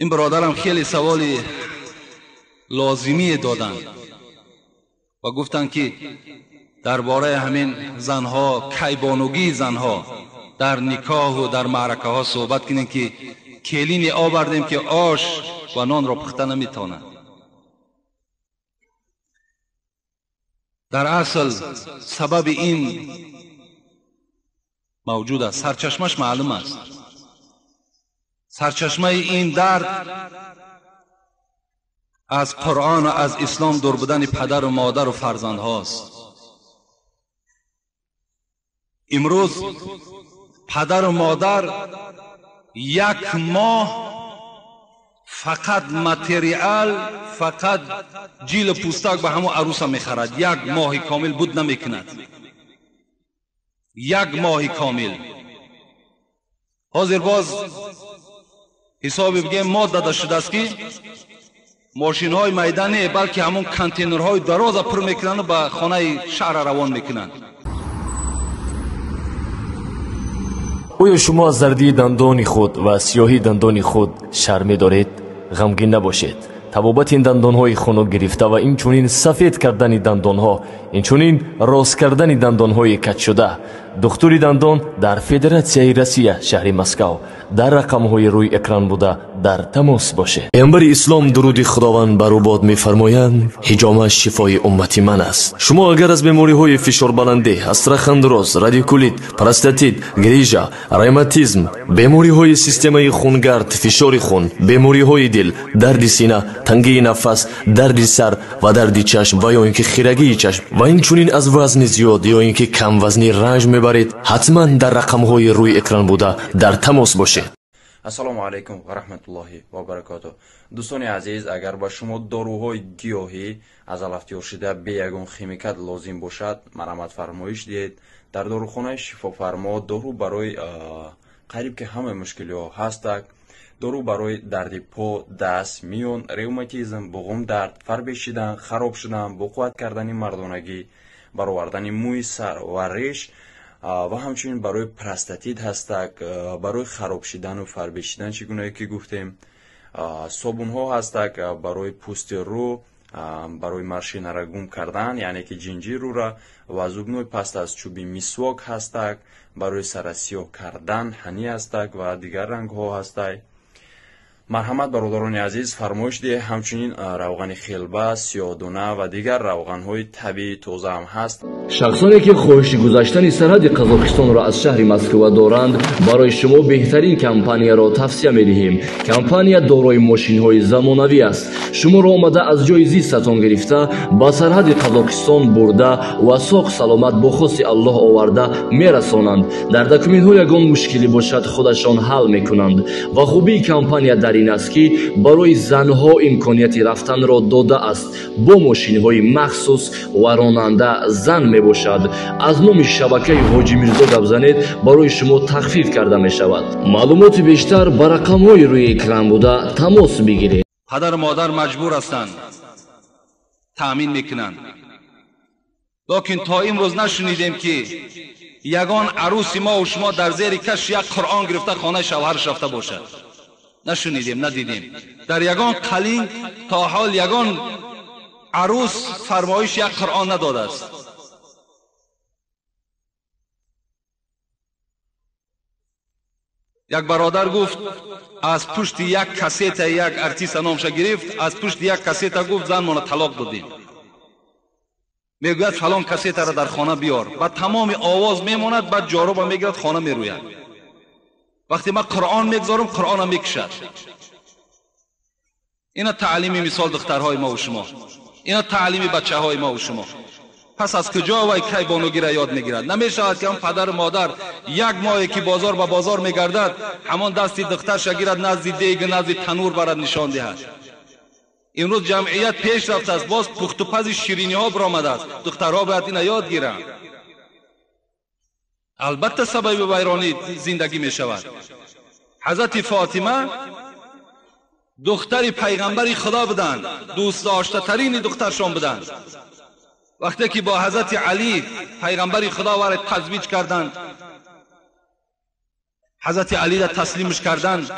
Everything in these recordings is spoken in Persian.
این برادرم خیلی سوالی لازمی دادن و گفتن که درباره همین زنها، کیبانوگی زنها در نکاح و در معرکه ها صحبت کنیم که کلین آوردیم که آش و نان را پخته نمیتونه. در اصل سبب این موجود است، سرچشمش معلوم است. سرچشمه این درد از قرآن و از اسلام دور بودن پدر و مادر و فرزند هاست. امروز پدر و مادر یک ماه فقط متریال، فقط جیل پوستک به همون عروس میخرد. یک ماه کامل بود نمیکند. یک ماه کامل. حاضر باز حساب بگیم ما داده شده است که ماشین های میدانی بلکه همون کانتینر های دراز پر میکنند و به خانه شهر روان میکنند. آیا شما از زردی دندان خود و سیاهی دندان خود شرم دارید؟ غمگین نباشید. طبابت این دندان های خنک گرفته و این چونین سفید کردن دندان ها، این چونین راست کردن دندان های کج شده، دکتری دندان در فدراسیای روسیه شهر مسکو در رقم های روی اکران بوده در تماس باشه. پیامبر اسلام درود خداوند بر او باد میفرمایند حجامه شفای امتی من است. شما اگر از بیماری های فشار بلندی، استخوان، رادیکولیت، پروستاتیت، گریژا، روماتیسم، بیماری های سیستم خونگرد، فشار خون، بیماری های دل، درد سینه، تنگی نفس، درد سر و درد چشم و یا اینکه خیرگی چشم و این چونین از وزن زیاد یا اینکه کم وزنی رنج میبرید، حتما در رقم های روی اکران بوده در تماس باشید. السلام علیکم و رحمت الله و برکاته. دوستان عزیز، اگر با شما داروهای گیاهی از الافتیار شده به یگان خیمیکات لازم باشد، مرامت فرمایش دهید. در داروخانه شفافرما دارو برای قریب که همه مشکل‌ها هستند. دارو برای درد پا، دست، میون، روماتیسم، بغم درد، فربشیدن، خراب شدن، بقوت کردن مردانگی، برآوردن موی سر و ریش و همچنین برای پروستاتیت هستند، برای خراب شدن و فربشیدن چگونه که گفتیم. صابون ها هستند برای پوست رو، برای ماشین را گم کردن یعنی که جنجیر رو را، و زبنوی پست از چوبی مسواک هستند برای سر سیاه کردن، هنی هستند و دیگر رنگ ها هستند. مرحمت برادران عزیز، فرمایش ده. همچنین روغن خلبه، سیاه‌دانه و دیگر روغن های طبیعی تازه هم هست. شخصانی که خواهش گذشتن سرحد قزاقستان را از شهر مسکو دارند، برای شما بهترین کمپانی را توصیه می‌دهیم. کمپانی دارای ماشین های زمانوی است. شما را آمده از جای زیستتان گرفته با سرحد قزاقستان برده و ساق سلامت با خواست الله آورده میرسانند. در دکومنت ها یگان مشکلی باشد خودشان حل میکنند. و خوبی کمپانی در این است که برای زنها امکانیت رفتن را داده است. با ماشین های مخصوص و راننده زن می باشد. از نام شبکه حاجی میرزا گپ زنید، برای شما تخفیف کرده می شود. معلومات بیشتر بر رقم های روی اکران بوده تماس بگیرید. پدر و مادر مجبور هستند تأمین میکنند، لیکن تا امروز نشنیدیم که یگان عروس ما و شما در زیر کش یک قرآن گرفته خانه شوهرش رفته باشد. نشنیدیم، ندیدیم. در یگان قلین تا حال یگان عروس فرمایش یک قرآن نداده است. یک برادر گفت از پشت یک کسیت یک ارتیست نامش گرفت، از پشت یک کسیت گفت زن مانا طلاق دادیم. میگوید فلان کسیت را در خانه بیار، بعد تمام آواز میماند، بعد جاروب میگیرد خانه میروید. وقتی من قرآن میگذارم قرآن هم میکشد. اینا تعلیمی مثال دخترهای ما و شما، اینا تعلیمی بچه های ما و شما. پس از کجا و کی بانوگی را یاد میگیرد؟ نمیشود که هم پدر و مادر یک ماهی که بازار به بازار میگردد همان دستی دخترش گیرد نزد دیگ نزد تنور برد نشان دهد. امروز جمعیت پیش رفته است، باز پخت و پز شیرینی ها برآمده است. دخترها باید اینا یاد گیرند. البته سبب ویرانی زندگی می شود. حضرت فاطمه دختر پیغمبر خدا بودند، دوست داشته ترین دخترشان بودند. وقتی که با حضرت علی پیغمبر خدا وارد تزویج کردند، حضرت علی را تسلیمش کردند،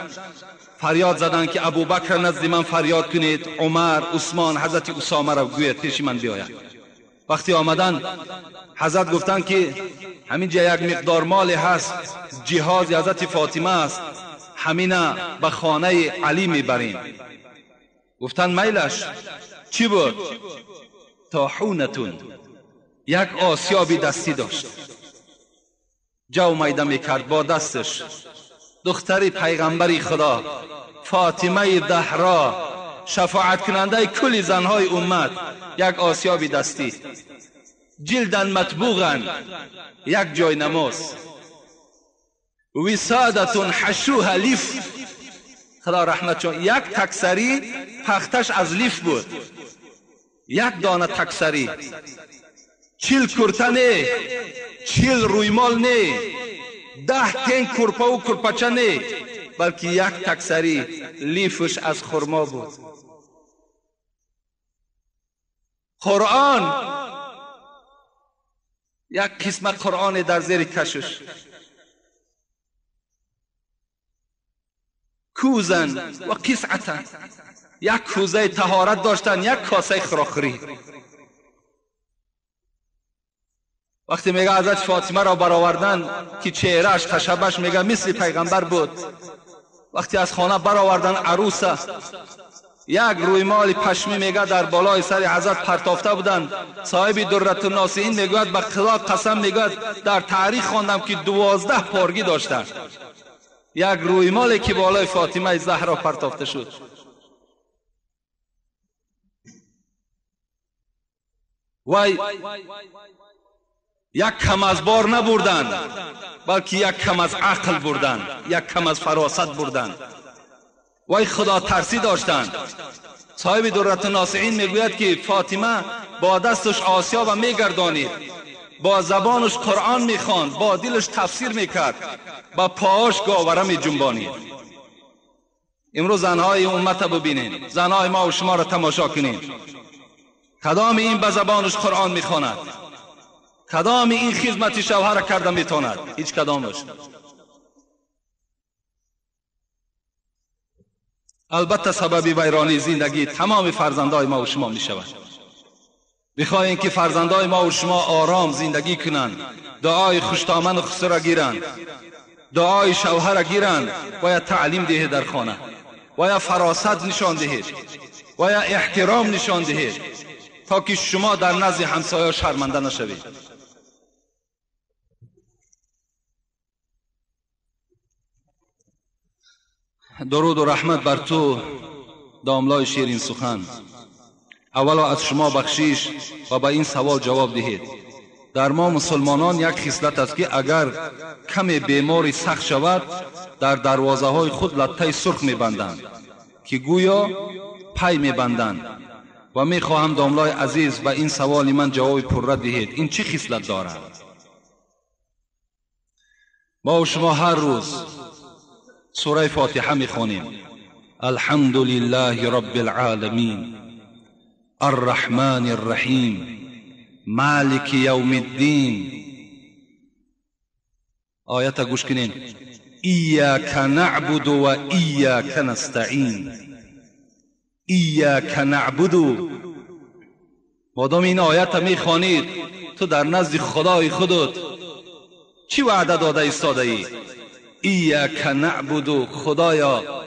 فریاد زدند که ابوبکر نزد من فریاد کنید، عمر، عثمان، حضرت اسامه را گوید پیش من بیاید. وقتی آمدند حضرت گفتند که همینجا یک مقدار مال هست، جهاز حضرت فاطمه است، همینه به خانه علی میبریم. گفتند میلش. چی بود؟ طاحونتون، یک آسیابی دستی داشت، جو میده میکرد با دستش. دختری پیغمبری خدا فاطمه زهرا، شفاعت کننده کل زنهای امت، یک آسیابی دستی، جلدن مطبوغن، یک جای نماز، وسادتون حشوها لیف، خدا رحمت چون، یک تکسری پختش از لیف بود، یک دانه تکسری، 40 کرته نه، 40 رویمال نه، 10 تن کرپه و کرپچه نه، بلکه یک تکسری لیفش از خرما بود. قرآن، یک قسمت قرآن در زیر کشش، کوزن و قسعتن، یک کوزه طهارت داشتن، یک کاسه خراخری. وقتی میگه حضرت فاطمه را برآوردن که چهرهش خشبش میگه مثل پیغمبر بود. وقتی از خانه برآوردن عروسه، یک رویمال پشمی میگه در بالای سر حضرت پرتافته بودند. صاحب درة الناصحین میگوید به خدا قسم میگوید در تاریخ خواندم که 12 پارگی داشتند. یک رویمالی که بالای فاطمه زهرا پرتافته شد. وای یک کم از بار نبردند، بلکه یک کم از عقل بردند، یک کم از فراست بردند. وای خدا ترسی داشتند. صاحب درة الناصحین میگوید که فاطمه با دستش آسیا و میگردانید، با زبانش قرآن میخواند، با دلش تفسیر میکرد، با پاهاش گاوره میجنبانید. امروز زنهای امت ببینید، زنهای ما و شما را تماشا کنید، کدام این به زبانش قرآن میخواند، کدام این خدمت شوهر کرده میتواند؟ هیچ کدامش. البته سبب ویرانی زندگی تمام فرزندای ما و شما میشود. بخواهیم که فرزندای ما و شما آرام زندگی کنند، دعای خوشتامن و خسر را گیرند، دعای شوهر را گیرند، باید تعلیم دهید در خانه، باید فراست نشان دهید، باید احترام نشان دهید، تا که شما در نزد همسایه شرمنده نشوید. درود و رحمت بر تو داملای شیرین سخن. اولا از شما بخشش و به این سوال جواب دهید. در ما مسلمانان یک خصلت است که اگر کم بیماری سخت شود، در دروازه های خود لطه سرخ میبندند که گویا پی میبندند. و میخواهم داملای عزیز به این سوال من جواب پررد دهید. این چه خصلت دارد؟ ما و شما هر روز سوره فاتحه میخوانیم. الحمد لله رب العالمین الرحمن الرحیم مالک یوم الدین. آیت گوش کنین. ایاک نعبد و ایاک نستعین. ایاک نعبد. مادام این آیت میخوانید، تو در نزد خدای خودت چی وعده داده ایستاده ای؟ ایاک نعبد، خدایا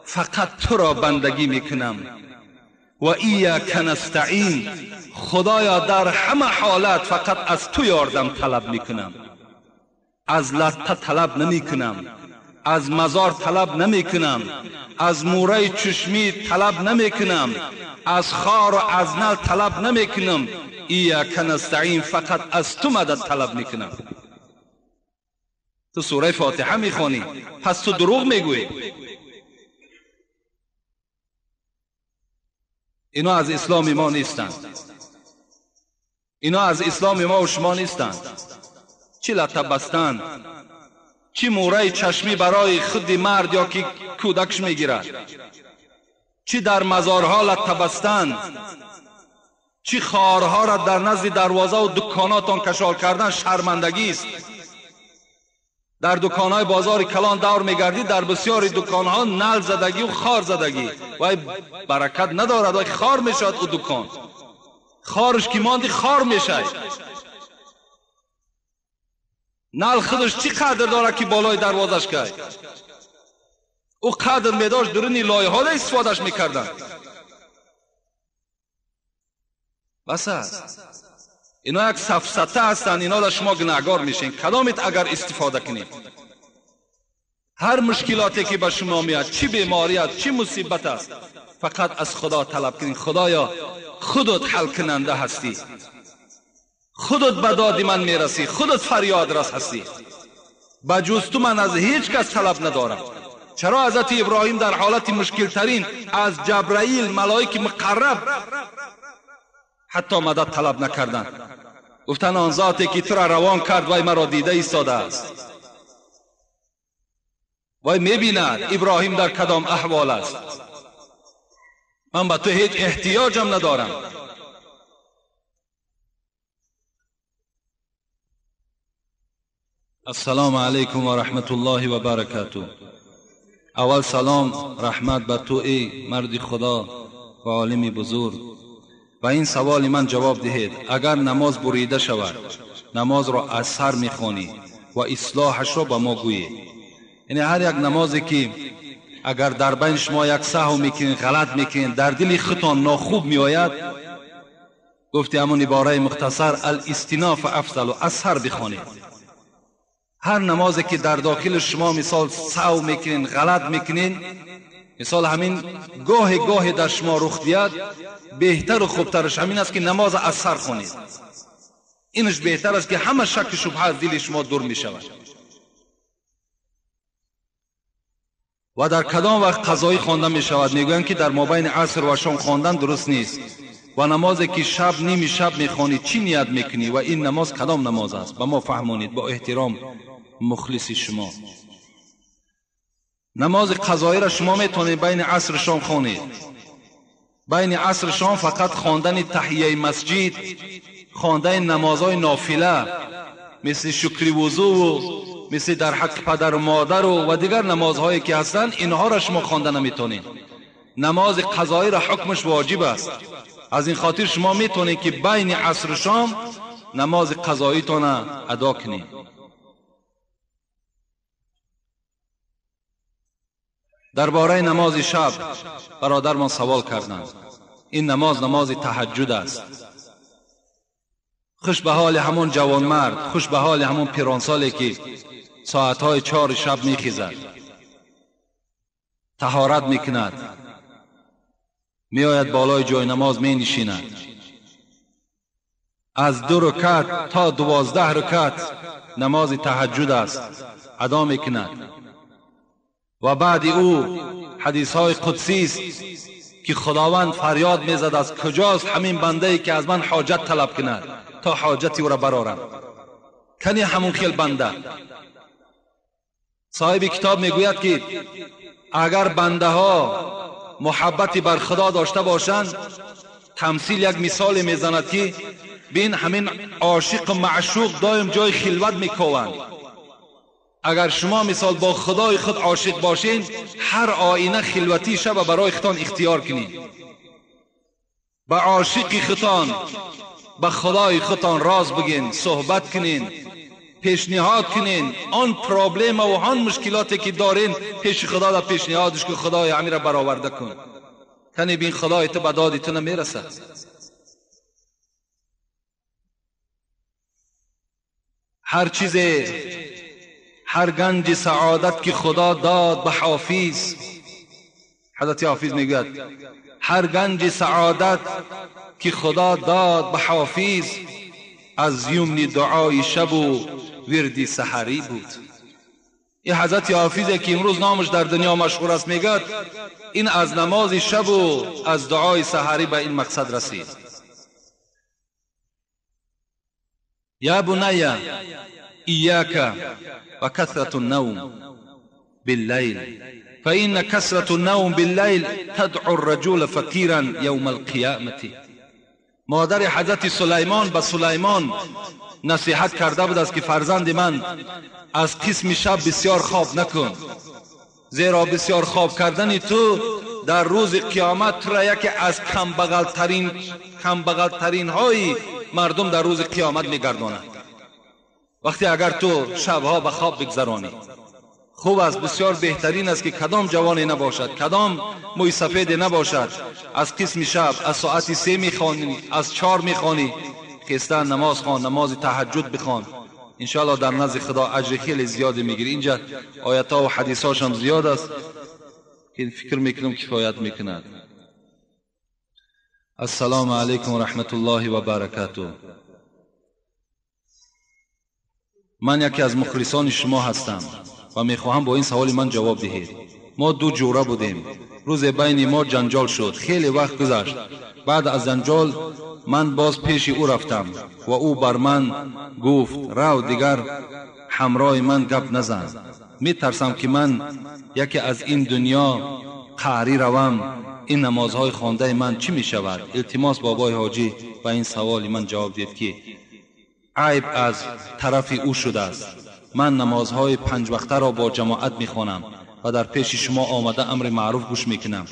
فقط تو را بندگی میکنم. و ایاک نستعین، خدایا در همه حالت فقط از تو یاردم طلب میکنم. از لطه طلب نمیکنم، از مزار طلب نمیکنم، از موره چشمی طلب نمیکنم، از خار و از نل طلب نمیکنم. ایاک نستعین، فقط از تو مدد طلب میکنم. تو سوره فاتحه میخوانی، پس تو دروغ میگویی. اینا از اسلام ما نیستند، اینا از اسلام ما و شما نیستند. چی لطه بستند، چی موره چشمی برای خود مرد یا که کودکش میگیرد، چی در مزارها لطه بستند، چی خارها را در نزد دروازه و دکاناتان کشال کردن شرمندگی است. در دکانهای بازار کلان دور میگردی، در بسیاری دکانها نل زدگی و خار زدگی و برکت ندارد و خار میشد. او دکان خارش که ماندی خار میشه. نل خودش چی قدر داره که بالای دروازش که او قدر میداشت درونی لایه ها را استفادهش میکردن. بس است. اینا یک سفسطه هستند، اینا را شما گناهگار میشین. کدامت اگر استفاده کنید، هر مشکلاتی که به شما میاد، چی بیماری است، چی مصیبت است، فقط از خدا طلب کنید. خدایا خودت حل کننده هستی، خودت به داد من میرسی، خودت فریاد رس هستی، بجز تو من از هیچ کس طلب ندارم. چرا حضرت ابراهیم در حالت مشکل ترین از جبرائیل ملائک مقرب حتی مدد طلب نکردند؟ گفتن آن ذاتی که تو را روان کرد وای مرا دیده ایستاده است، وای میبیند ابراهیم در کدام احوال است، من به تو هیچ احتیاجم ندارم. السلام علیکم و رحمت الله و برکاته. اول سلام رحمت به تو ای مرد خدا و عالم بزرگ. و این سوال من جواب دهید. اگر نماز بریده شود، نماز را از سر میخوانی و اصلاحش را به ما گویید. یعنی هر یک نمازی که اگر در بین شما یک سهو میکنین، غلط میکنین، در دل خودتان ناخوب میآید، گفتی همون عباره مختصر الاستناف افضل و از سر بخوانید. هر نمازی که در داخل شما مثال سهو میکنین، غلط میکنین، مثال همین گاه در شما رخ بیاد، بهتر و خوبترش همین است که نماز از سر خوانید. اینش بهتر است که همه شک شبهه از دل شما دور می شود. و در کدام وقت قضایی خوانده می شود؟ میگویند که در مابین عصر و شام خواندن درست نیست. و نمازی که شب نیمی شب میخوانی چی نیت میکنی و این نماز کدام نماز است؟ به ما فهمونید با احترام مخلص شما. نماز قضایی را شما میتونید بین عصر شام خوانید. بین عصر شام فقط خواندن تحیه مسجد، خواندن نمازهای نافله مثل شکر وضو و مثل در حق پدر و مادر و دیگر نمازهایی که هستند، اینها را شما خوانده نمیتونید. نماز قضایی را حکمش واجب است. از این خاطر شما میتونید که بین عصر و شام نماز قضاییتون ادا کنید. درباره نماز شب برادر من سوال کردند. این نماز تهجد است. خوش به حال همون جوانمرد، خوش به حال همون پیرانسالی که ساعتهای 4 شب میخیزد، طهارت میکند، میآید بالای جای نماز می نشیند، از 2 رکعت تا 12 رکعت نماز تهجد است ادا میکند. و بعد او حدیث های قدسی است که خداوند فریاد میزد از کجاست همین بنده ای که از من حاجت طلب کند تا حاجتی او را برارم. کنی همون خیل بنده. صاحب کتاب میگوید که اگر بنده ها محبتی بر خدا داشته باشند، تمثیل یک مثال میزند که بین همین عاشق و معشوق دایم جای خلوت میکوند. اگر شما مثال با خدای خود عاشق باشین، هر آینه خلوتی شب برای خودتان اختیار کنین. با عاشقی خودتان، با خدای خودتان راز بگین، صحبت کنین، پیشنهاد کنین. آن پرابلم و آن مشکلاتی که دارین پیش خدا را پیشنهادش که خدای همین را برآورده کن. کنی بین خدای تو به داد تو نمیرسد. هر چیز، هر گنج سعادت که خدا داد به حافظ، حضرت حافظ میگوید هر گنج سعادت که خدا داد به حافظ، از یمن دعای شب و ورد سحری بود. این حضرت حافظی که امروز نامش در دنیا مشهور است، میگوید این از نماز شب و از دعای سحری به این مقصد رسید. یا بنی ایاک و کثرة النوم باللیل فإن کثرة النوم باللیل تدعو الرجل فقیرا یوم القیامة. مادر حضرت سلیمان به سلیمان نصیحت کرده بود است که فرزند من از قسم شب بسیار خواب نکن، زیرا بسیار خواب کردن تو در روز قیامت را یکی از کمبغل ترین های مردم در روز قیامت میگرداند. وقتی اگر تو شبها به خواب بگذرانی، خوب است، بسیار بهترین است که کدام جوانی نباشد، کدام موی سفید نباشد، از قسم شب از ساعت 3 میخوانی، از 4 میخوانی، خیستن نماز خوان، نماز تهجد بخوان، انشاءالله در نزد خدا اجر خیلی زیادی میگیری. اینجا آیات ها و حدیث هاش هم زیاد است که فکر میکنم کفایت میکند. السلام علیکم و رحمت الله و برکاته. من یکی از مخلصان شما هستم و میخواهم با این سوال من جواب دهید. ما دو جوره بودیم، روز بین ما جنجال شد، خیلی وقت گذشت. بعد از جنجال من باز پیش او رفتم و او بر من گفت رو دیگر همراه من گپ نزن، میترسم که من یکی از این دنیا قهری روم، این نمازهای خوانده من چی می شود؟ التماس بابای حاجی و این سوال من جواب دید که عیب از طرف او شده است. من نمازهای 5 وقته را با جماعت می خوانم و در پیش شما آمده امر معروف گوش می کنم.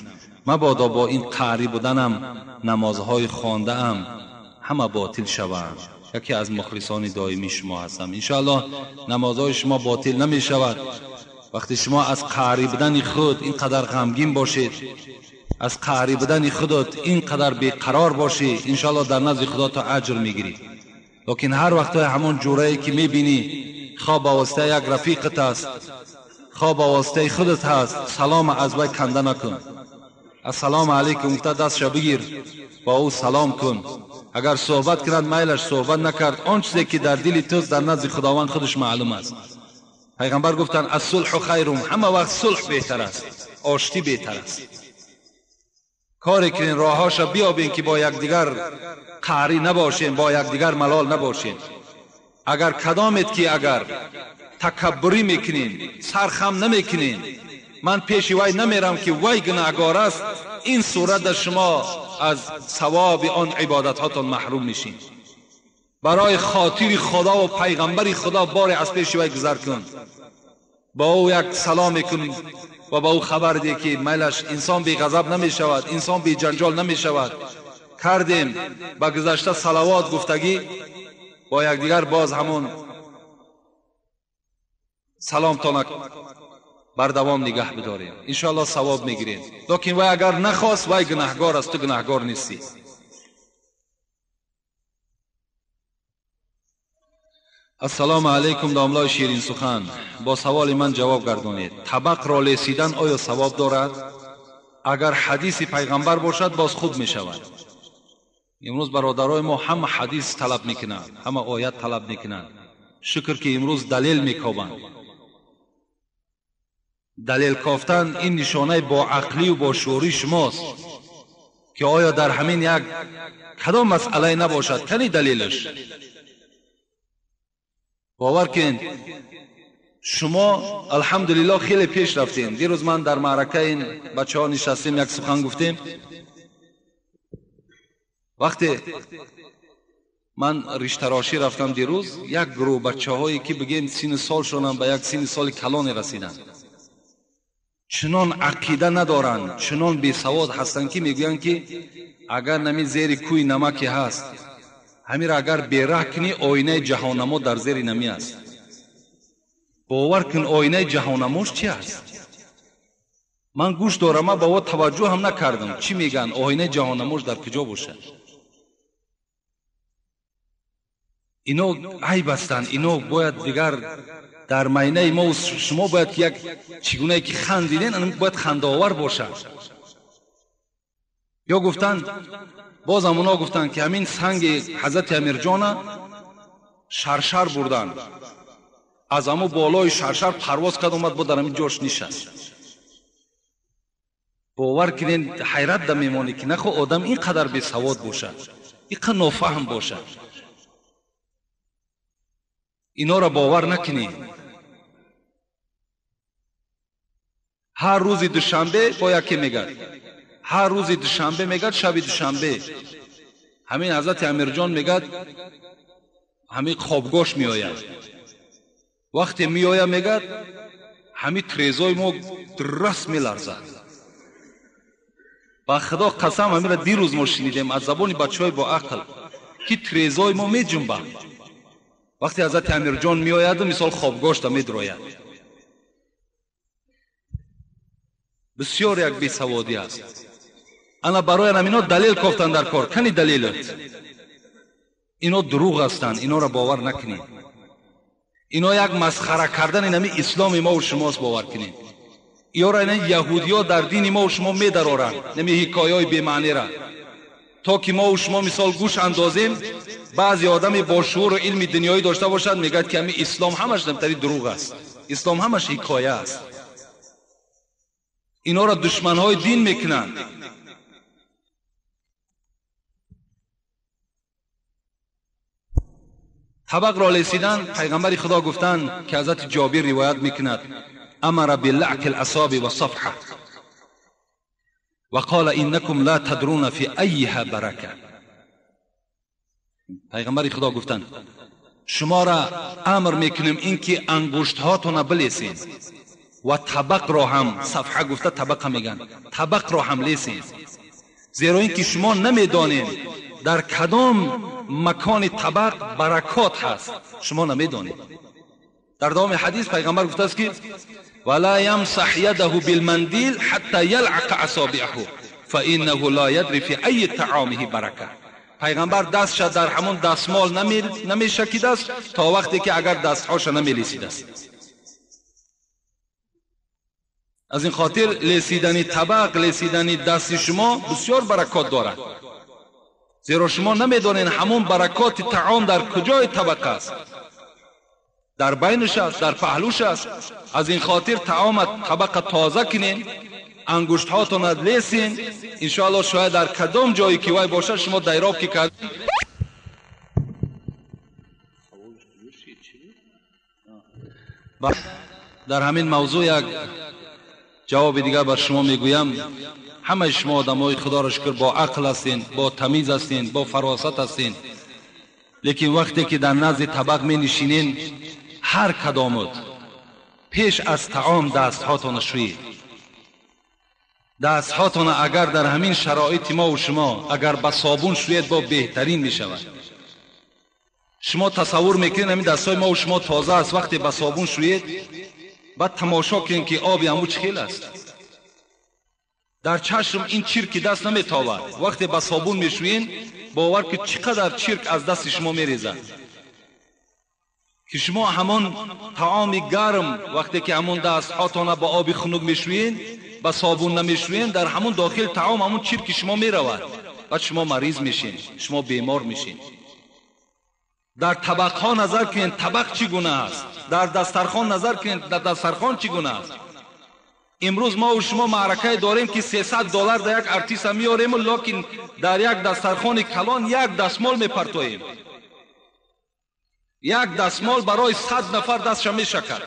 مبادا با این قهری بودنم نمازهای خوانده ام همه باطل شوند. یکی از مخلصان دائمی شما هستم. انشاءالله نمازهای شما باطل نمی شود. وقتی شما از قهری بودن خود اینقدر غمگین باشید، از قهری بودن خودت اینقدر بیقرار باشی، انشاءالله در نزد خدا تا اجر میگیری. لیکن هر وقت همون جورایی که میبینی خواب با واسطه یک رفیقت است، خواب با واسطه خودت هست، سلام از وی کنده نکن. السلام علیکم گفته دستش بگیر، با او سلام کن. اگر صحبت کرد میلش، صحبت نکرد، آن چیزی که در دل توست در نزد خداوند خودش معلوم است. پیغمبر گفتن الصلح خیر، همه وقت صلح بهتر است، آشتی بهتر است. کاری کنین، راهاشا بیابین که با یکدیگر قهری نباشین، با یکدیگر ملال نباشین. اگر کدامت که اگر تکبری میکنین، سرخم نمیکنین، من پیش وی نمیرم که وی گناهگار است، این صورت در شما از ثواب آن عبادت هاتون محروم میشین. برای خاطر خدا و پیغمبر خدا بار از پیش وی گذر کن، با او یک سلام کن و با او خبر ده که میلش انسان بی غضب نمی شود، انسان بی جنجال نمی شود. کردیم با گذشته صلوات گفتگی، با یکدیگر باز همون سلام تانک بر دوام نگه بداریم، انشاءالله ثواب میگیریم. لیکن وی اگر نخواست، وی گناهگار است، تو گناهگار نیستی. السلام علیکم داملای شیرین سخن، با سوال من جواب گردانید. طبق را لیسیدن آیا ثواب دارد؟ اگر حدیث پیغمبر باشد باز خوب می شود. امروز برادرای ما همه حدیث طلب میکنند، همه آیت طلب میکنند. شکر که امروز دلیل میکوبند. دلیل کافتن این نشانه با عقلی و با شعوری شماست که آیا در همین یک کدام مسئله نباشد کنی دلیلش. باور کن شما الحمدلله خیلی پیش رفتین. دیروز من در معرکه این بچه ها نشستیم، یک سخن گفتیم. وقتی من ریشتراشی رفتم دیروز، یک گروه بچه هایی که بگیم سین سال شدن به یک سین سال کلان رسیدن، چنان عقیده ندارن، چنان بی سواد هستن که میگوین که اگر نمی زیر کوی نمکی هست، همین اگر بیره کنی آینه جهانمو در زیر نمی است. باور کن آینه جهانموش چی است؟ من گوش دارم، من با او توجه هم نکردم چی میگن آینه جهانموش در کجا باشه. اینو عیب هستن، اینو باید دیگر در معنی ما و شما باید که یک چگونه که خندیدین باید خنداور باشد. یا گفتن باز اونا گفتن که همین سنگ حضرت امیر جان شرشر بردن، از همو بالای شرشر پرواز کرد اومد با در همین جاش نشست. باور کنین حیرت دا میمانی که نخو آدم اینقدر بی سواد باشد، اینقدر نافهم باشد. اینا را باور نکنین. هر روز دوشنبه با یکی میگد، هر روز دوشنبه میگد، شب دوشنبه همین حضرت امیر جان میگد همین خوابگاش میآید. وقتی میآید میگد همین تریزای ما درست میلرزد. با خدا قسم همین را دیروز ما شنیدیم از زبان بچهای با عقل که تریزای ما میجنبه. وقتی حضرت امیر جان میآید مثال خوابگاش تا میدراید. بسیار یک بیسوادی است. انا برای اینا دلیل گفتن در کار کنی دلیلت. اینا دروغ هستند، اینا را باور نکنید. اینا یک مسخره کردن اینمی اسلام ما و شماست، باور کنید. اینا را این یهودی‌ها در دین ما و شما می‌درارند، نمی حکایه‌های بی معنی را، تا که ما و شما مثال گوش اندازیم. بعضی آدم با شعور و علم دنیایی داشته باشد میگه که همین اسلام همش نمتری دروغ است، اسلام همش حکایه است. اینا را دشمن‌های دین میکنند. طبق را لیسیدن پیغمبر خدا گفتند که حضرت جابر روایت میکند امر باللعق الاصابع والصفحه وقال انکم لا تدرون فی ایها برکه. پیغمبر خدا گفتند شما را امر میکنیم اینکه انگشت هاتون بلیسین و طبق را هم، صفحه گفته طبق هم میگن، طبق را هم لیسین، زیرا اینکه شما نمیدانید در کدام مکان طبق برکات هست، شما نمیدانید. در دوام حدیث پیغمبر گفته است که ولا یمسح یده بالمندیل حتی یلعق اصابعه فانه لا یدری فی ای طعامه برکه. پیغمبر دستش در همون دستمال نمیشکیده است تا وقتی که اگر دستهاش نمیلیسیده است. از این خاطر لیسیدن طبق، لیسیدن دست شما بسیار برکات دارد، زیرا شما نمیدانید همون برکات طعام در کجای طبق است، در بینش است، در پهلوش است. از این خاطر طعام طبق تازه کنین، انگشت هاتون لیسین، انشاءالله شاید در کدام جایی که وای باشه شما دیراب که کرد. در همین موضوع یک جواب دیگر بر شما میگویم. همه شما آدمای خدا را شکر با عقل هستین، با تمیز هستین، با فراست هستین، لیکن وقتی که در نزد طبق می نشینین هر کدامت پیش از طعام دست هاتون شویید. دست هاتون اگر در همین شرایط ما و شما اگر با صابون شوید با بهترین می شود. شما تصور میکنید همین دستای ما و شما تازه است، وقتی با صابون شوید بعد تماشا کنید که آب همو چخیل است. در چشم این چرک دست نمیتابد. وقتی با صابون میشوین باور که چقدر چرک از دست شما میریزد، که شما همون طعام گرم وقتی که همون دست هاتون با آب خنک میشوین با صابون نمیشوین، در همون داخل طعام همون چرک شما میرود، بعد شما مریض میشین، شما بیمار میشین. در طبق ها نظر کنید طبق چگونه است، در دسترخوان نظر کنید در دسترخوان چگونه است. امروز ما و شما معرکه داریم که $300 در یک ارتیس میاریم، لیکن در یک دسترخوان کلان یک دستمال میپرتویم. یک دستمال برای 100 نفر دستش میشکد.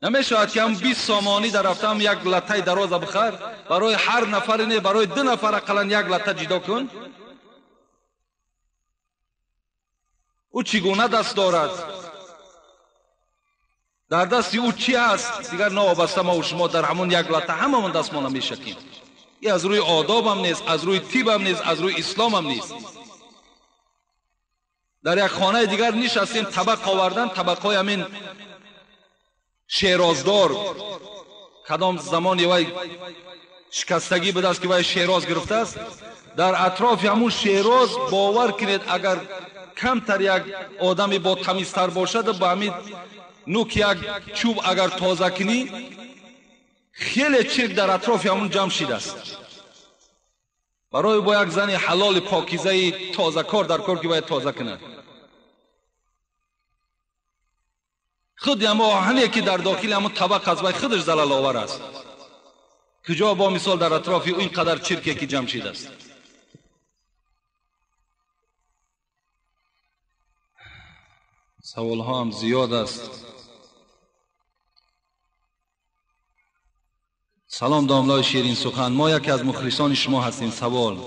نمیشود که هم 20 سامانی در هفته هم یک لطه دراز بخیر، برای هر نفر نه، برای 2 نفر اقلا یک لطه جدا کن. او چگونه دست دارد؟ در دستی او چی است؟ دیگر نوابسته ما و شما در همون یک لطه هممون دستمال میشکیم. این از روی آداب هم نیست، از روی طب هم نیست، از روی اسلام هم نیست. در یک خانه دیگر نشستیم طبق آوردن، طبقای همین شیرازدار، کدام زمان یوای شکستگی به دست که وای شیراز گرفته است، در اطراف همون شیراز باور کنید اگر کمتر یک آدمی با تمیزتر باشد با همین نوک یک چوب اگر تازه کنی خیلی چرک در اطراف همون جمع شده است. برای با یک زن حلال پاکیزه تازه کار در کار که باید تازه کنه، خود هم آهنی که در داخل همون طبق از وای خودش زلال آور است، کجا با مثال در اطراف این قدر چرکی که جمع شده است. سوال ها هم زیاد است. سلام داملای شیرین سخن، ما یکی از مخلصان شما هستیم. سوال: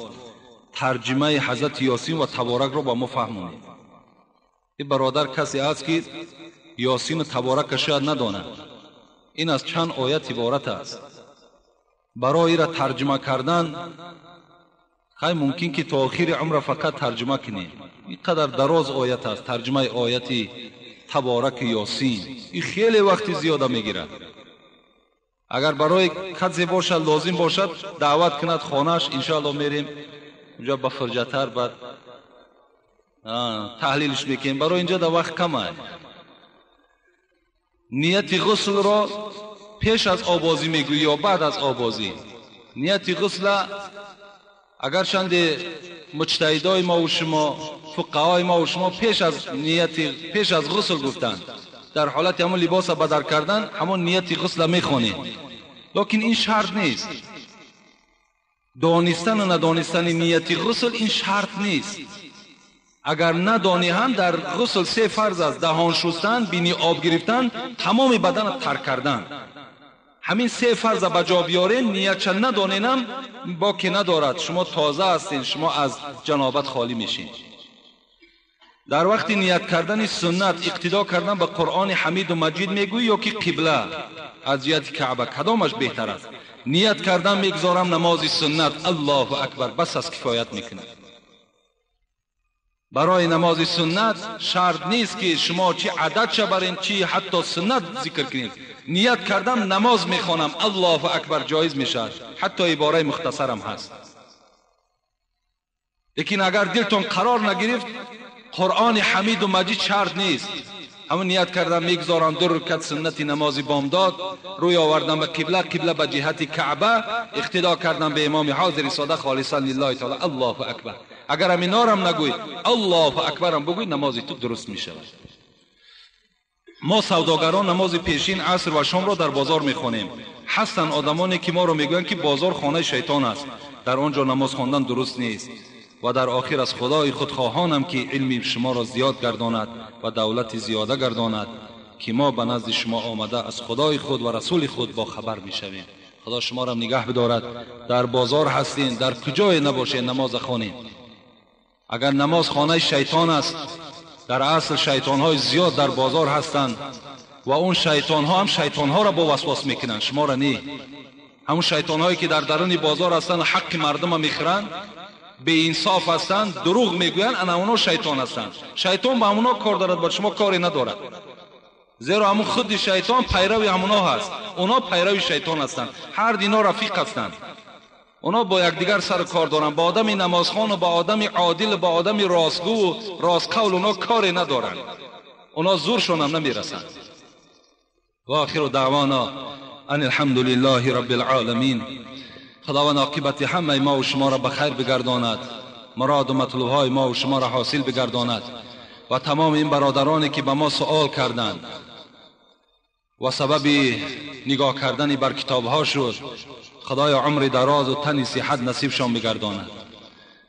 ترجمه حضرت یاسین و تبارک رو با ما فهمونید. این برادر کسی است که یاسین و تبارک شاید نداند. این از چند آیت عبارت است. برای را ترجمه کردن خیلی ممکن که تا آخر عمر فقط ترجمه کنیم. اینقدر دراز آیت است. ترجمه آیت تبارک یاسین این خیلی وقتی زیاده میگیرد. اگر برای کسی باشد لازم باشد دعوت کند خانهش، انشاءالله میریم اونجا با فرجتر بعد تحلیلش میکنیم. برای اینجا در وقت کمه. نیت غسل را پیش از آبازی میگویی یا بعد از آبازی؟ نیت غسل اگر چند مجتهدای ما و شما فقهای ما و شما پیش از غسل گفتند در حالت همون لباس بدر کردن همون نیت غسل میخونید، لیکن این شرط نیست. دانستن و ندانستن نیت غسل این شرط نیست. اگر ندانی هم در غسل 3 فرض است: دهان شستن، بینی آب گرفتن، تمام بدن ترک کردن. همین 3 فرض به جا بیارین، نیت ندانینم باکی ندارد. شما تازه هستین، شما از جنابت خالی میشین. در وقت نیت کردن سنت اقتدا کردن به قرآن حمید و مجید میگوی یا که قبله از جهت کعبه کدامش بهتر است؟ نیت کردن میگذارم نماز سنت الله اکبر بس از کفایت میکنه. برای نماز سنت شرط نیست که شما چی عدد چه برین چی حتی سنت ذکر کنید. نیت کردم نماز میخوانم الله اکبر جایز میشه، حتی عباره مختصرم هست. لیکن اگر دلتون قرار نگرفت قرآن حمید و مجید شرط نیست. همون نیت کردم میگذارم 2 رکعت سنت نماز بامداد، روی آوردم به قبله به جهت کعبه، اقتدا کردم به امام حاضر ساده خالصا لله تعالی الله اکبر. اگر همین نارم نگوی الله اکبرم بگوی نماز تو درست میشه. ما سوداگران نماز پیشین عصر و شام را در بازار میخوانیم. هستن آدمانی که ما رو میگویند که بازار خانه شیطان است، در آنجا نماز خواندن درست نیست. و در آخر از خدای خود خواهانم که علم شما را زیاد گرداند و دولت زیاده گرداند که ما به نزد شما آمده از خدای خود و رسول خود با خبر میشویم. خدا شما را نگه بدارد. در بازار هستین، در کجای نباشین نماز خوانین. اگر نماز خانه شیطان است، در اصل شیطان های زیاد در بازار هستند و اون شیطان ها هم شیطان ها را با وسواس میکنن، شما را نه. همون شیطان هایی که در درون بازار هستند حق مردم میخرند، به انصاف هستند، دروغ میگویند، انا اونا شیطان هستند. شیطان با اونا کار دارد، با شما کاری ندارد. زیرا همون خود شیطان پیروی همونا هست، اونا پیروی شیطان هستند. هر دینا رفیق هستند. اونا با یکدیگر سر کار دارند. با آدم نمازخوان و با آدم عادل، با آدم راستگو و راست قول اونا کاری ندارند. اونا زورشون هم نمیرسند. و آخر دعوانا ان الحمد لله رب العالمین. خداوند عاقبت همه ما و شما را به خیر بگرداند، مراد و مطلوب های ما و شما را حاصل بگرداند و تمام این برادرانی که به ما سوال کردند و سبب نگاه کردن بر کتاب ها شد، خدایا عمر دراز و تن صحت نصیبشان بگرداند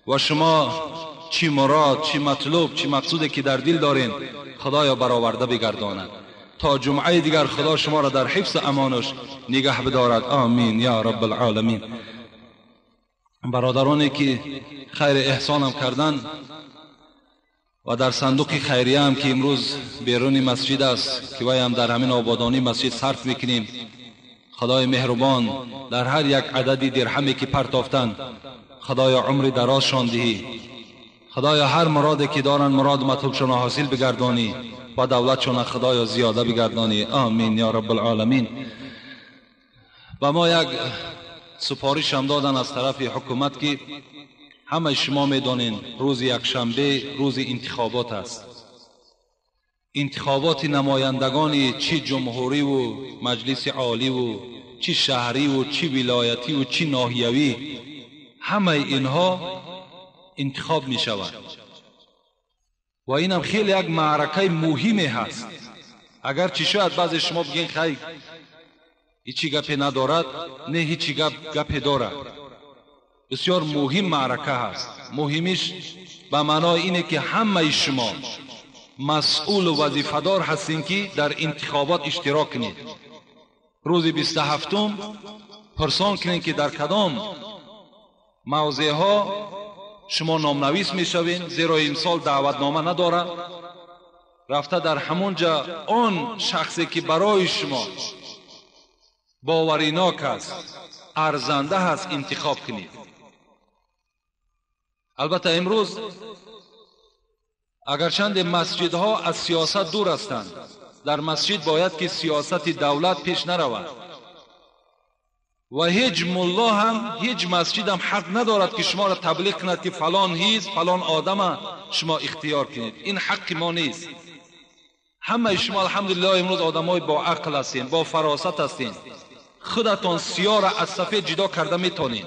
و شما چی مراد، چی مطلوب، چی مقصودی که در دل دارین خدایا برآورده بگرداند. تا جمعه دیگر خدا شما را در حفظ امانش نگه بدارد. آمین یا رب العالمین. برادرانی که خیر احسان هم کردن و در صندوق خیریه هم که امروز بیرون مسجد است که وای هم در همین آبادانی مسجد صرف میکنیم، خدای مهربان در هر یک عددی درهمی که پرتافتند خدایا عمر درازشان دهی. خدایا هر مرادی که دارن مراد مطلوبشان حاصل بگردانی و دولتشان خدایا زیاده بگردانی. آمین یا رب العالمین. و ما یک سپارش هم دادن از طرف حکومت که همه شما میدانین روز یکشنبه روز انتخابات است. انتخابات نمایندگان چی جمهوری و مجلس عالی و چی شهری و چی ولایتی و چی ناحیوی، همه اینها انتخاب می شود و اینم خیلی یک معرکه مهمی هست. اگر چی شاید بعضی شما بگین خیلی هیچی گپی ندارد، نه هیچی گپی دارد. بسیار مهم معرکه هست. مهمیش به معنای اینه که همه شما مسئول و وظیفه‌دار هستین که در انتخابات اشتراک کنید. روز 27 پرسان کنید که در کدام موضع ها شما نامنویس میشوین، زیرا امسال دعوتنامه نداره. رفته در همونجا آن شخصی که برای شما باوریناک است، ارزنده است، انتخاب کنید. البته امروز اگرچند مسجدها از سیاست دور هستند، در مسجد باید که سیاست دولت پیش نرود و هیچ ملا هم هیچ مسجد هم حق ندارد که شما را تبلیغ کند که فلان حزب فلان آدم شما اختیار کنید. این حق ما نیست. همه شما الحمدلله امروز آدمای با عقل هستین، با فراست هستین، خودتان سیاه را از سفید جدا کرده میتونید.